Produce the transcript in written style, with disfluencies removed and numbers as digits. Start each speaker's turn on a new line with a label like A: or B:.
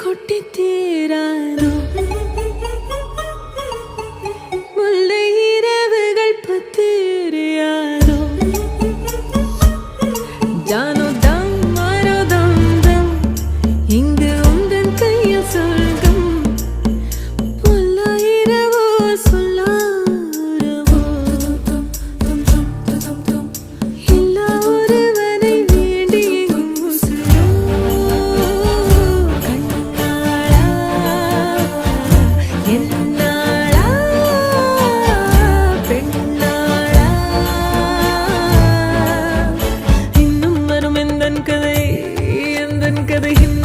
A: கொட்டி தீராதோ முல்லை இரவுகள் பத்திரியாதோ ஜானோ தம் மாரோ தம் தம் இங்கு உந்தன் கையில் சொர்க்கம் முல்லை இரவோ சொல்லாரவோ இல்லா ஒருவனை வேண்டி உசுரோ கண்ணாளா என்னாளா பெண்ணாளா இன்னும் வரும் எந்தன் கதை இன்னும்